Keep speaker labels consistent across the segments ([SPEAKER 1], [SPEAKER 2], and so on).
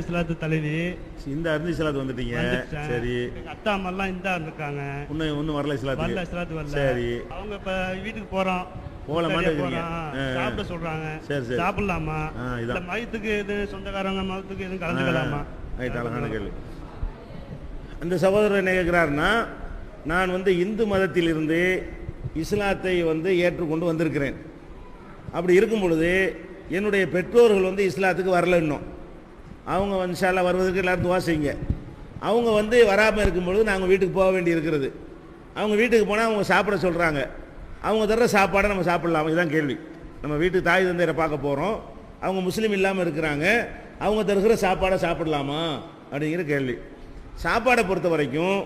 [SPEAKER 1] இஸ்லாத்து தலைவி
[SPEAKER 2] இந்த அருந்து இஸ்லாத்து வந்துட்டீங்க.
[SPEAKER 1] வந்துட்டேன்.
[SPEAKER 2] சரி,
[SPEAKER 1] எங்க அத்தா அம்மாலாம் இந்த இருக்காங்க.
[SPEAKER 2] இன்னும் வரல இஸ்லாத்து.
[SPEAKER 1] வரல இஸ்லாத்து வரல.
[SPEAKER 2] சரி,
[SPEAKER 1] அவங்க இப்ப வீட்டுக்கு போறோம்.
[SPEAKER 2] போகலாமான்னு இருக்கீங்க.
[SPEAKER 1] சாப்பிட சொல்றாங்க.
[SPEAKER 2] சரி சரி,
[SPEAKER 1] சாப்பிடலாமா? இல்ல
[SPEAKER 2] இதான்
[SPEAKER 1] மயத்துக்கு எது சொந்தக்காரங்க மயத்துக்கு எதுவும் கலந்துக்கலாமா?
[SPEAKER 2] ரைட், அழகான கேள்வி. அந்த சகோதரர் என்ன கேட்கிறாருன்னா, நான் இந்து மதத்திலிருந்து இஸ்லாத்தை ஏற்றுக்கொண்டு வந்திருக்கிறேன். அப்படி இருக்கும் பொழுது என்னுடைய பெற்றோர்கள் இஸ்லாத்துக்கு வரல. இன்னும் அவங்க இன்ஷா அல்லாஹ் வருவதற்கு எல்லாரும் துவா செய்யுங்க. அவங்க வராமல் இருக்கும்பொழுது நாங்கள் வீட்டுக்கு போக வேண்டி இருக்கிறது. அவங்க வீட்டுக்கு போனால் அவங்க சாப்பிட சொல்கிறாங்க. அவங்க தர்ற சாப்பாடை நம்ம சாப்பிடலாமா? இதுதான் கேள்வி. நம்ம வீட்டுக்கு தாய் தந்தையரை பார்க்க போகிறோம், அவங்க முஸ்லீம் இல்லாமல் இருக்கிறாங்க, அவங்க தருகிற சாப்பாடை சாப்பிடலாமா அப்படிங்கிற கேள்வி. சாப்பாடை பொறுத்த வரைக்கும்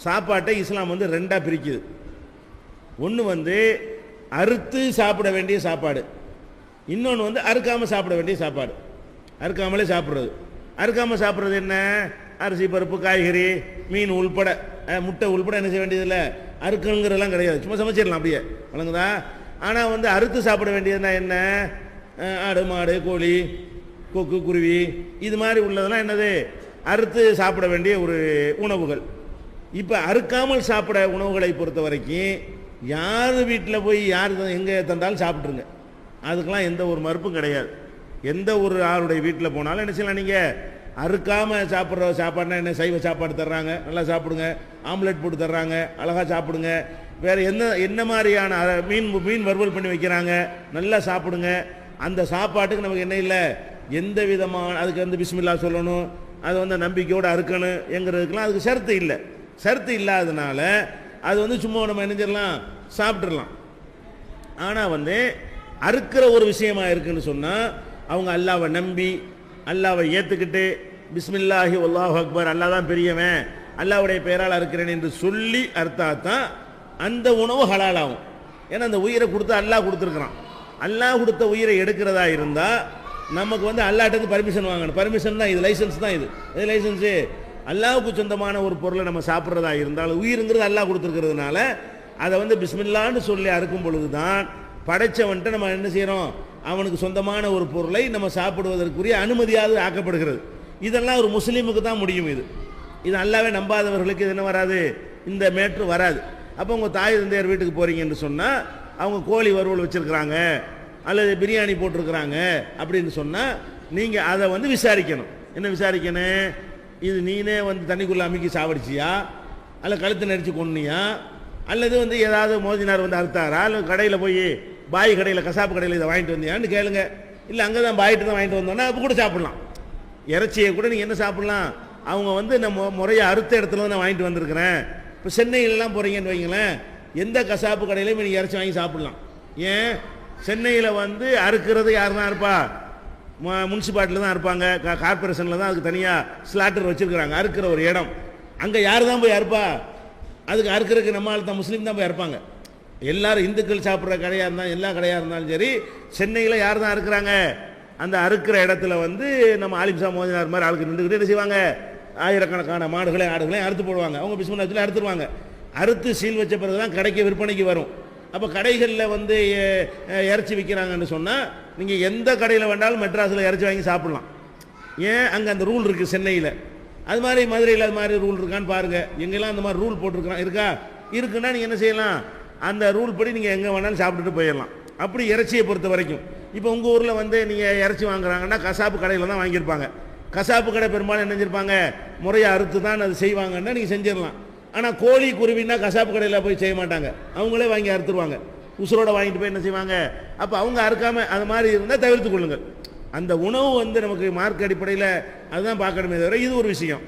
[SPEAKER 2] சாப்பாட்டை இஸ்லாம் ரெண்டாக பிரிக்குது. ஒன்று அறுத்து சாப்பிட வேண்டிய சாப்பாடு, இன்னொன்று அறுக்காமல் சாப்பிட வேண்டிய சாப்பாடு. அறுக்காமலே சாப்பிட்றது. அறுக்காமல் சாப்பிட்றது என்ன? அரிசி பருப்பு காய்கறி மீன் உள்பட முட்டை உள்பட என்ன செய்ய வேண்டியதில்லை, அறுக்கணுங்கிறதெல்லாம் கிடையாது, சும்மா சமைச்சிடலாம் அப்படியே, வழங்குதா? ஆனால் அறுத்து சாப்பிட வேண்டியதுன்னா என்ன? ஆடு மாடு கோழி கொக்கு குருவி இது மாதிரி உள்ளதெல்லாம் என்னது, அறுத்து சாப்பிட வேண்டிய ஒரு உணவுகள். இப்போ அறுக்காமல் சாப்பிட உணவுகளை பொறுத்த வரைக்கும் யார் வீட்டில் போய் யார் எங்கே தந்தாலும் சாப்பிட்ருங்க, அதுக்கெல்லாம் எந்த ஒரு மறுப்பும் கிடையாது. எந்த ஒரு ஆளுடைய வீட்டில் போனாலும் என்ன செய்யலாம், நீங்கள் அறுக்காமல் சாப்பிட்ற சாப்பாடுனா என்ன, சைவ சாப்பாடு தர்றாங்க, நல்லா சாப்பிடுங்க, ஆம்லெட் போட்டு தர்றாங்க, அழகாக சாப்பிடுங்க. வேறு என்ன மாதிரியான மீன் வறுவல் பண்ணி வைக்கிறாங்க, நல்லா சாப்பிடுங்க. அந்த சாப்பாட்டுக்கு நமக்கு என்ன இல்லை, எந்த விதமான அதுக்கு பிஸ்மில்லா சொல்லணும், அது நம்பிக்கையோடு அறுக்கணும் என்கிறதுக்கெல்லாம் அதுக்கு ஷர்த்து இல்லை. ஷர்த்து இல்லாததுனால அது சும்மா நம்ம நினைஞ்சிடலாம், சாப்பிட்றலாம். ஆனால் அறுக்கிற ஒரு விஷயமா இருக்குன்னு சொன்னால் அவங்க அல்லாவை நம்பி அல்லாவை ஏற்றுக்கிட்டு பிஸ்மில்லாஹி அல்லாஹு அக்பர், அல்லா தான் பெரியவன், அல்லாவுடைய பெயரால் அறுக்கிறேன் என்று சொல்லி அறுத்தாதான் அந்த உணவு ஹலால் ஆகும். ஏன்னா அந்த உயிரை கொடுத்து அல்லாஹ் கொடுத்துருக்குறான். அல்லாஹ் கொடுத்த உயிரை எடுக்கிறதா இருந்தால் நமக்கு அல்லாஹ்ட்ட பர்மிஷன் வாங்கணும். பர்மிஷன் தான் இது, லைசன்ஸ் தான் இது. இது லைசன்ஸு. அல்லாஹ்வுக்கு சொந்தமான ஒரு பொருளை நம்ம சாப்பிட்றதா இருந்தாலும் உயிருங்கிறது அல்லாஹ் கொடுத்துருக்கிறதுனால அதை பிஸ்மில்லான்னு சொல்லி அறுக்கும் பொழுது தான் படைச்சவன்ட்டு நம்ம என்ன செய்கிறோம், அவனுக்கு சொந்தமான ஒரு பொருளை நம்ம சாப்பிடுவதற்குரிய அனுமதியாவது ஆக்கப்படுகிறது. இதெல்லாம் ஒரு முஸ்லீமுக்கு தான் முடியும். இது அல்லாவே நம்பாதவர்களுக்கு இது என்ன வராது, இந்த மேட்ரு வராது. அப்போ உங்கள் தாய் தந்தையர் வீட்டுக்கு போகிறீங்கன்னு சொன்னால் அவங்க கோழி வறுவல் வச்சுருக்கிறாங்க அல்லது பிரியாணி போட்டிருக்கிறாங்க அப்படின்னு சொன்னால் நீங்கள் அதை விசாரிக்கணும். என்ன விசாரிக்கணும்? இது நீனே தண்ணிக்குள்ளே அமுக்கி சாவடிச்சியா, அல்ல கழுத்து நெரிச்சு கொன்னியா, அல்லது ஏதாவது மோதினார் அறுத்தாரா, அல்லது கடையில் போய் பாய் கடையில் கசாப்பு கடையில் இதை வாங்கிட்டு வந்தியான்னு கேளுங்க. இல்லை அங்கே தான் பாயிட்டு தான் வாங்கிட்டு வந்தோன்னா அப்போ கூட சாப்பிட்லாம். இறைச்சியை கூட நீங்கள் என்ன சாப்பிட்லாம், அவங்க நம்ம முறையை அறுத்த இடத்துல தான் நான் வாங்கிட்டு வந்திருக்கிறேன். இப்போ சென்னையிலலாம் போகிறீங்கன்னு வைங்களேன், எந்த கசாப்பு கடையிலையும் நீங்கள் இறைச்சி வாங்கி சாப்பிட்லாம். ஏன்? சென்னையில் அறுக்கிறது யார் தான் இருப்பா, முனிசிபாலிட்டியில் தான் இருப்பாங்க, கார்பரேஷனில் தான் அதுக்கு தனியாக ஸ்லாட்டர் வச்சுருக்கிறாங்க, அறுக்கிற ஒரு இடம். அங்கே யார் தான் போய் அறுப்பா? அதுக்கு அறுக்கிறதுக்கு நம்ம ஆள் தான், முஸ்லீம் தான் போய் அறுப்பாங்க. எல்லாரும் இந்துக்கள் சாப்பிட்ற கடையாக இருந்தாலும் எல்லா கடையாக இருந்தாலும் சரி, சென்னையில் யார் தான் அறுக்கிறாங்க, அந்த அறுக்கிற இடத்துல நம்ம ஆலிம்சா மோதினார் மாதிரி ஆளுக்கு நின்றுக்கிட்டு என்ன செய்வாங்க, ஆயிரக்கணக்கான மாடுகளையும் ஆடுகளையும் அறுத்து போடுவாங்க. அவங்க பிஸ்மில்லா சொல்லி அறுத்துருவாங்க. அறுத்து சீல் வச்ச பிறகு தான் கடைக்கு விற்பனைக்கு வரும். அப்போ கடைகளில் இறைச்சி விற்கிறாங்கன்னு சொன்னால் நீங்கள் எந்த கடையில் வேண்டாலும் மெட்ராஸில் இறைச்சி வாங்கி சாப்பிட்லாம். ஏன்? அங்கே அந்த ரூல் இருக்குது சென்னையில். அது மாதிரி மதுரையில் அது மாதிரி ரூல் இருக்கான்னு பாருங்கள். எங்கெல்லாம் அந்த மாதிரி ரூல் போட்டிருக்கிறான் இருக்கா, இருக்குன்னா நீங்கள் என்ன செய்யலாம், அந்த ரூல் படி நீங்கள் எங்கே வேணாலும் சாப்பிட்டுட்டு போயிடலாம். அப்படி இறைச்சியை பொறுத்த வரைக்கும் இப்போ உங்கள் ஊரில் நீங்கள் இறைச்சி வாங்குறாங்கன்னா கசாப்பு கடையில் தான் வாங்கியிருப்பாங்க. கசாப்பு கடை பெரும்பாலும் என்ன செஞ்சிருப்பாங்க, முறையை அறுத்து தான் அது செய்வாங்கன்னா நீங்கள் செஞ்சிடலாம். ஆனால் கோழி குருவின்னா கசாப்பு கடையில் போய் செய்ய மாட்டாங்க, அவங்களே வாங்கி அறுத்துருவாங்க, உசுரோட வாங்கிட்டு போய் என்ன செய்வாங்க. அப்போ அவங்க அறுக்காமல் அது மாதிரி இருந்தால் தவிர்த்து கொள்ளுங்கள். அந்த உணவு நமக்கு மார்க் அடிப்படையில் அதுதான் பார்க்கணுமே தவிர இது ஒரு விஷயம்.